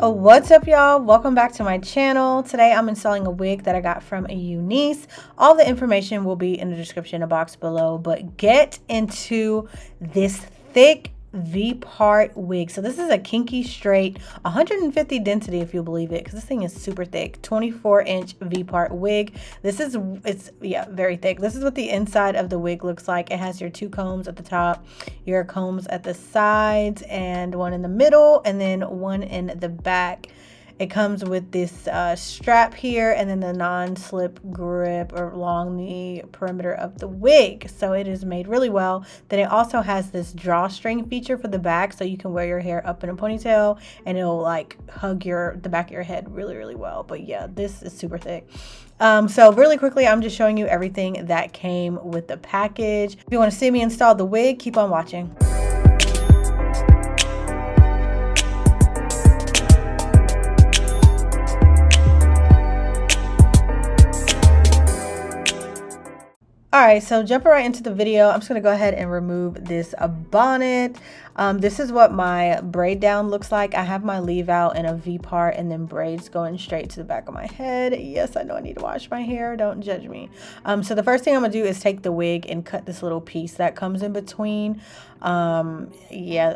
Oh, what's up, y'all? Welcome back to my channel. Today I'm installing a wig that I got from a UNICE. All the information will be in the description box below, but get into this thick V-part wig. So this is a kinky straight 150 density, if you'll believe it, because this thing is super thick. 24-inch V-part wig. It's very thick. This is what the inside of the wig looks like. It has your two combs at the top, your combs at the sides, and one in the middle, and then one in the back. It comes with this strap here, and then the non-slip grip along the perimeter of the wig. So it is made really well. Then it also has this drawstring feature for the back, so you can wear your hair up in a ponytail and it'll like hug the back of your head really well. But yeah, this is super thick. So really quickly, I'm just showing you everything that came with the package. If you want to see me install the wig, keep on watching. Alright, so jumping right into the video, I'm just going to go ahead and remove this bonnet. This is what my braid down looks like. I have my leave out in a V part and then braids going straight to the back of my head. Yes, I know I need to wash my hair. Don't judge me. So the first thing I'm going to do is take the wig and cut this little piece that comes in between. Yeah,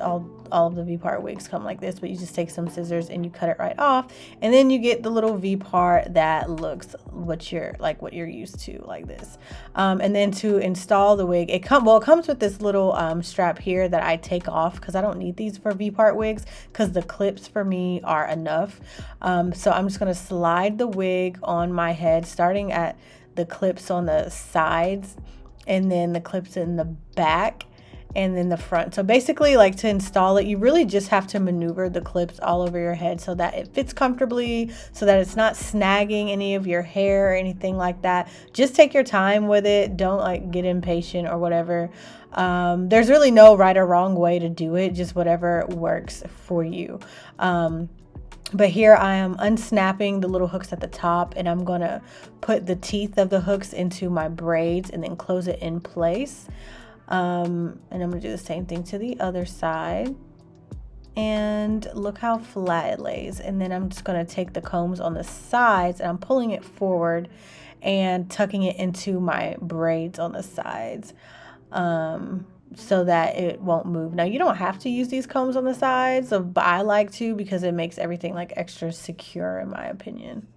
all of the V part wigs come like this, but you just take some scissors and you cut it right off, and then you get the little V part that looks what you're used to, like this. And then to install the wig, it comes with this little strap here that I take off because I don't need these for V part wigs because the clips for me are enough. So I'm just going to slide the wig on my head, starting at the clips on the sides and then the clips in the back and then the front. So basically, like, to install it, you really just have to maneuver the clips all over your head so that it fits comfortably, so that it's not snagging any of your hair or anything like that. Just take your time with it. Don't like get impatient or whatever. There's really no right or wrong way to do it, just whatever works for you. But here I am unsnapping the little hooks at the top, and I'm gonna put the teeth of the hooks into my braids and then close it in place. And I'm gonna do the same thing to the other side, and look how flat it lays. And then I'm just gonna take the combs on the sides and I'm pulling it forward and tucking it into my braids on the sides, so that it won't move. Now, you don't have to use these combs on the sides, but I like to because it makes everything like extra secure, in my opinion.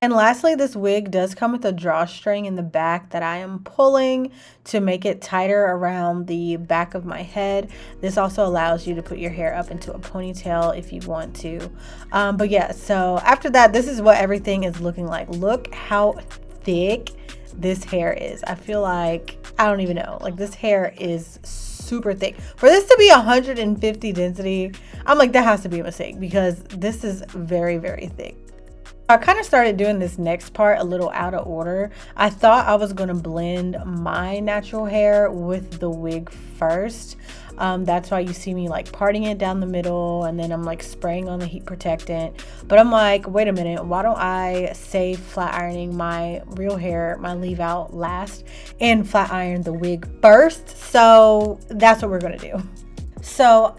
And lastly, this wig does come with a drawstring in the back that I am pulling to make it tighter around the back of my head. This also allows you to put your hair up into a ponytail if you want to. But yeah, so after that, this is what everything is looking like. Look how thick this hair is. I feel like, I don't even know, like this hair is super thick. For this to be 150 density, I'm like, that has to be a mistake because this is very thick. I kind of started doing this next part a little out of order. I thought I was going to blend my natural hair with the wig first. That's why you see me like parting it down the middle, and then I'm like spraying on the heat protectant. But I'm like, wait a minute, why don't I save flat ironing my real hair, my leave out, last, and flat iron the wig first? So that's what we're going to do. So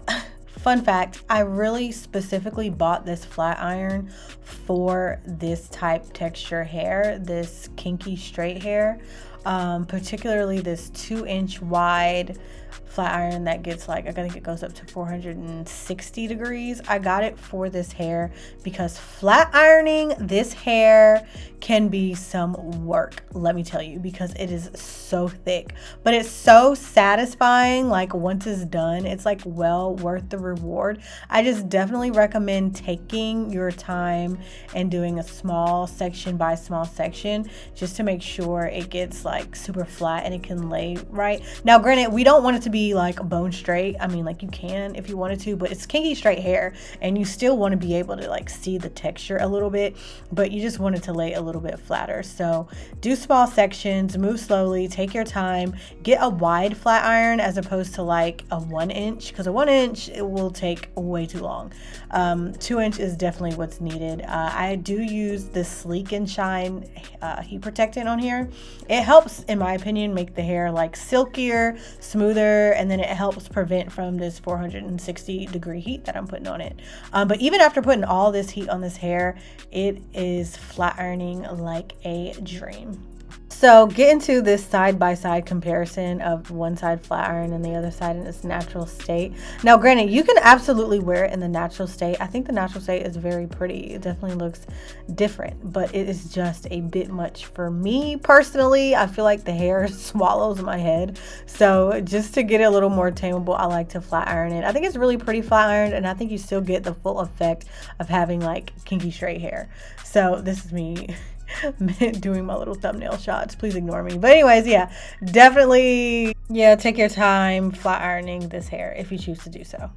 fun fact, I really specifically bought this flat iron for this type texture hair, this kinky straight hair, particularly this 2-inch wide flat iron that gets like, I think it goes up to 460 degrees. I got it for this hair because flat ironing this hair can be some work, let me tell you, because it is so thick, but it's so satisfying. Like once it's done, it's like well worth the reward. I just definitely recommend taking your time and doing a small section by small section just to make sure it gets like super flat and it can lay right. Now granted, we don't want it to be like bone straight. I mean, like you can if you wanted to, but it's kinky straight hair and you still want to be able to like see the texture a little bit, but you just want it to lay a little bit flatter. So do small sections, move slowly, take your time, get a wide flat iron as opposed to like a 1-inch, because a 1-inch it will take way too long. 2-inch is definitely what's needed. I do use the Sleek and Shine heat protectant on here. It helps, in my opinion, make the hair like silkier, smoother, color, and then it helps prevent from this 460-degree heat that I'm putting on it. But even after putting all this heat on this hair, it is flat ironing like a dream. So get into this side-by-side comparison of one side flat iron and the other side in its natural state. Now, granted, you can absolutely wear it in the natural state. I think the natural state is very pretty. It definitely looks different, but it is just a bit much for me personally. I feel like the hair swallows my head. So just to get it a little more tameable, I like to flat iron it. I think it's really pretty flat ironed, and I think you still get the full effect of having like kinky straight hair. So this is me doing my little thumbnail shots. Please ignore me. But anyways, yeah, definitely, yeah, take your time flat ironing this hair if you choose to do so.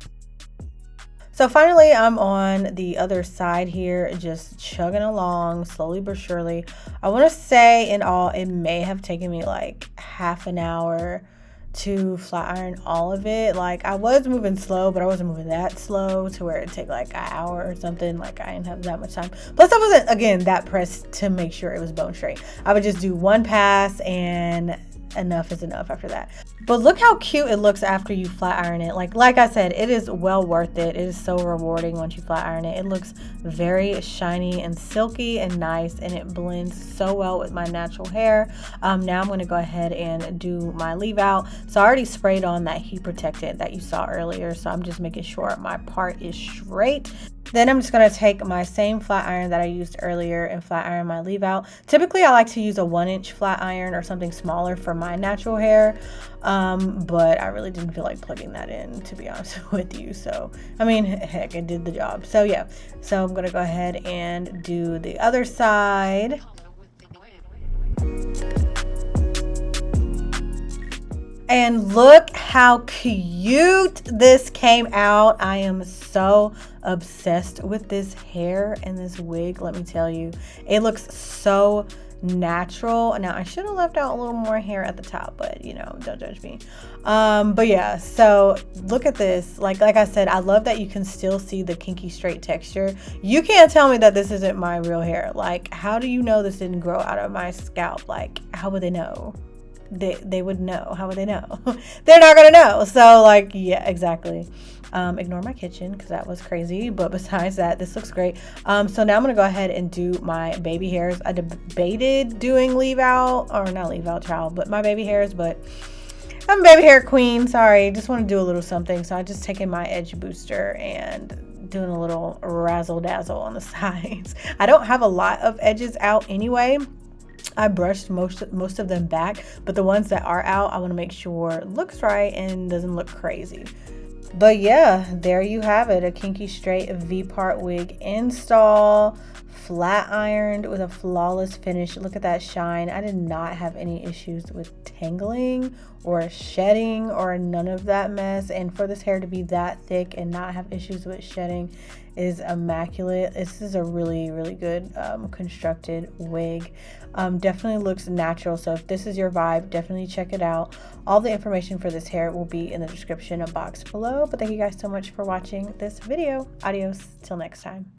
So finally, I'm on the other side here, just chugging along slowly but surely. I want to say in all, it may have taken me like half an hour to flat iron all of it. Like, I was moving slow, but I wasn't moving that slow to where it'd take like an hour or something. Like, I didn't have that much time. Plus, I wasn't, again, that pressed to make sure it was bone straight. I would just do one pass and enough is enough after that. But look how cute it looks after you flat iron it. Like I said, it is well worth it. It is so rewarding once you flat iron it. It looks very shiny and silky and nice, and it blends so well with my natural hair. Now I'm going to go ahead and do my leave out. So I already sprayed on that heat protectant that you saw earlier, so I'm just making sure my part is straight. Then I'm just going to take my same flat iron that I used earlier and flat iron my leave out. Typically, I like to use a 1-inch flat iron or something smaller for my natural hair. But I really didn't feel like plugging that in, to be honest with you. So, I mean, heck, it did the job. So, yeah. So, I'm going to go ahead and do the other side. And look how cute this came out. I am so obsessed with this hair and this wig, let me tell you. It looks so natural. Now, I should have left out a little more hair at the top, but you know, don't judge me. But yeah, so look at this. Like I said, I love that you can still see the kinky straight texture. You can't tell me that this isn't my real hair. Like, how do you know this didn't grow out of my scalp? Like, how would they know? They would know. How would they know? They're not gonna know. So like, yeah, exactly. Ignore my kitchen because that was crazy, but besides that, this looks great. So now I'm gonna go ahead and do my baby hairs. I debated doing leave out, or not leave out, child, but my baby hairs, but I'm a baby hair queen. Sorry, just want to do a little something. So I just taken my edge booster and doing a little razzle dazzle on the sides. I don't have a lot of edges out anyway. I brushed most of them back, but the ones that are out, I want to make sure looks right and doesn't look crazy. But yeah, there you have it, a kinky straight V-part wig install, flat ironed with a flawless finish. Look at that shine. I did not have any issues with tangling or shedding or none of that mess. And for this hair to be that thick and not have issues with shedding is immaculate. This is a really, really good constructed wig. Definitely looks natural. So if this is your vibe, definitely check it out. All the information for this hair will be in the description box below. But thank you guys so much for watching this video. Adios till next time.